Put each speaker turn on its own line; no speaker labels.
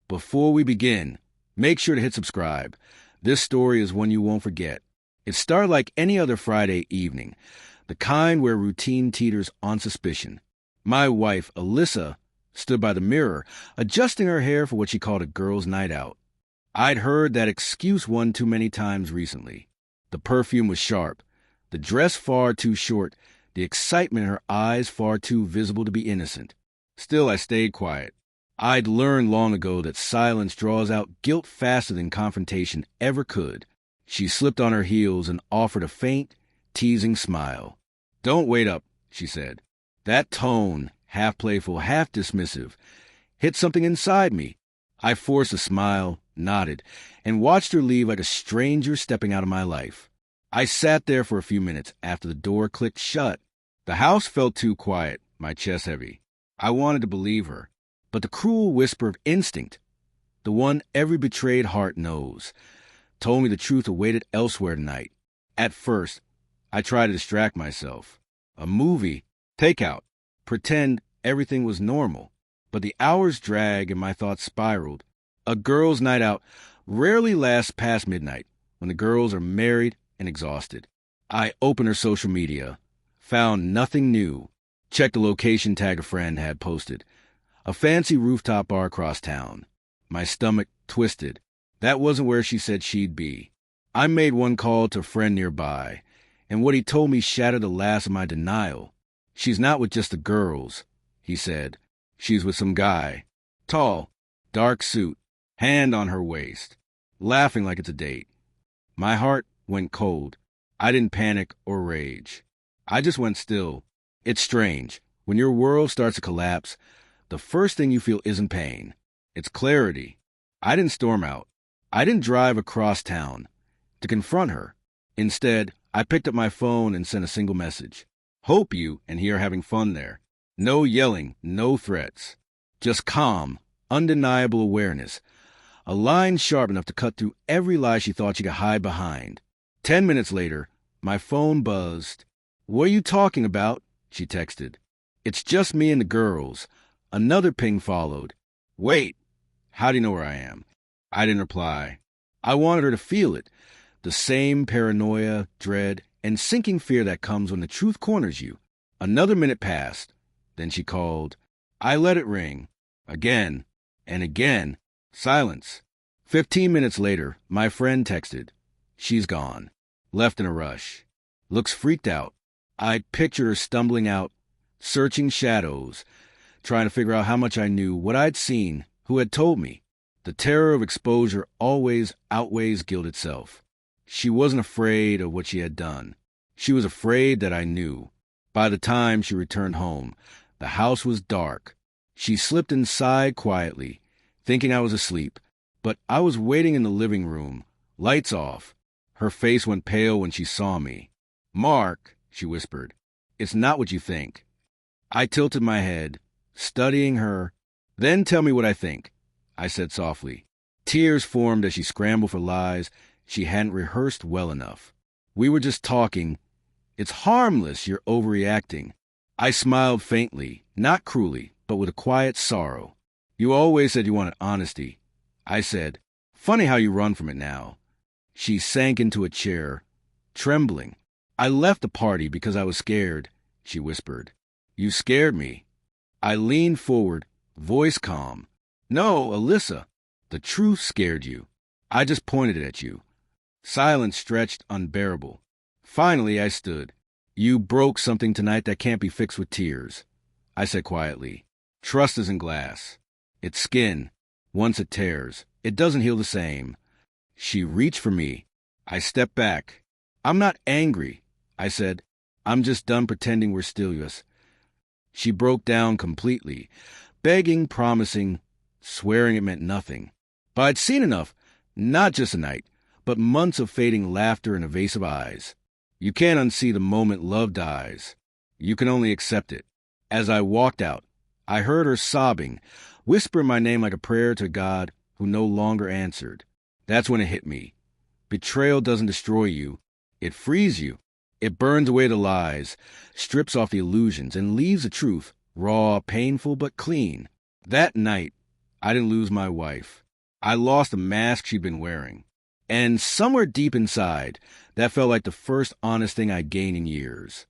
Before we begin, make sure to hit subscribe. This story is one you won't forget. It started like any other Friday evening, the kind where routine teeters on suspicion. My wife, Alyssa, stood by the mirror, adjusting her hair for what she called a girls' night out. I'd heard that excuse one too many times recently. The perfume was sharp, the dress far too short, the excitement in her eyes far too visible to be innocent. Still, I stayed quiet. I'd learned long ago that silence draws out guilt faster than confrontation ever could. She slipped on her heels and offered a faint, teasing smile. "Don't wait up," she said. That tone, half playful, half dismissive, hit something inside me. I forced a smile, nodded, and watched her leave like a stranger stepping out of my life. I sat there for a few minutes after the door clicked shut. The house felt too quiet, my chest heavy. I wanted to believe her. But the cruel whisper of instinct, the one every betrayed heart knows, told me the truth awaited elsewhere tonight. At first, I tried to distract myself. A movie, takeout, pretend everything was normal. But the hours dragged and my thoughts spiraled. A girls' night out rarely lasts past midnight when the girls are married and exhausted. I opened her social media, found nothing new, checked the location tag a friend had posted. A fancy rooftop bar across town. My stomach twisted. That wasn't where she said she'd be. I made one call to a friend nearby, and what he told me shattered the last of my denial. "She's not with just the girls," he said. "She's with some guy. Tall, dark suit, hand on her waist, laughing like it's a date." My heart went cold. I didn't panic or rage. I just went still. It's strange. When your world starts to collapse, the first thing you feel isn't pain. It's clarity. I didn't storm out. I didn't drive across town to confront her. Instead, I picked up my phone and sent a single message. "Hope you and he are having fun there." No yelling, no threats. Just calm, undeniable awareness. A line sharp enough to cut through every lie she thought she could hide behind. 10 minutes later, my phone buzzed. "What are you talking about?" she texted. "It's just me and the girls." Another ping followed. "Wait, how do you know where I am?" I didn't reply. I wanted her to feel it. The same paranoia, dread, and sinking fear that comes when the truth corners you. Another minute passed. Then she called. I let it ring. Again and again. Silence. 15 minutes later, my friend texted. "She's gone. Left in a rush. Looks freaked out." I pictured her stumbling out, searching shadows, trying to figure out how much I knew, what I'd seen, who had told me. The terror of exposure always outweighs guilt itself. She wasn't afraid of what she had done. She was afraid that I knew. By the time she returned home, the house was dark. She slipped inside quietly, thinking I was asleep, but I was waiting in the living room, lights off. Her face went pale when she saw me. "Mark," she whispered, "it's not what you think." I tilted my head, studying her. "Then tell me what I think," I said softly. Tears formed as she scrambled for lies she hadn't rehearsed well enough. "We were just talking. It's harmless, you're overreacting." I smiled faintly, not cruelly, but with a quiet sorrow. "You always said you wanted honesty," I said. "Funny how you run from it now." She sank into a chair, trembling. "I left the party because I was scared," she whispered. "You scared me." I leaned forward, voice calm. "No, Alyssa, the truth scared you. I just pointed it at you." Silence stretched unbearable. Finally, I stood. "You broke something tonight that can't be fixed with tears," I said quietly. "Trust isn't glass. It's skin. Once it tears, it doesn't heal the same." She reached for me. I stepped back. "I'm not angry," I said. "I'm just done pretending we're still yours." She broke down completely, begging, promising, swearing it meant nothing. But I'd seen enough, not just a night, but months of fading laughter and evasive eyes. You can't unsee the moment love dies. You can only accept it. As I walked out, I heard her sobbing, whispering my name like a prayer to God who no longer answered. That's when it hit me. Betrayal doesn't destroy you. It frees you. It burns away the lies, strips off the illusions, and leaves the truth, raw, painful, but clean. That night, I didn't lose my wife. I lost the mask she'd been wearing. And somewhere deep inside, that felt like the first honest thing I'd gained in years.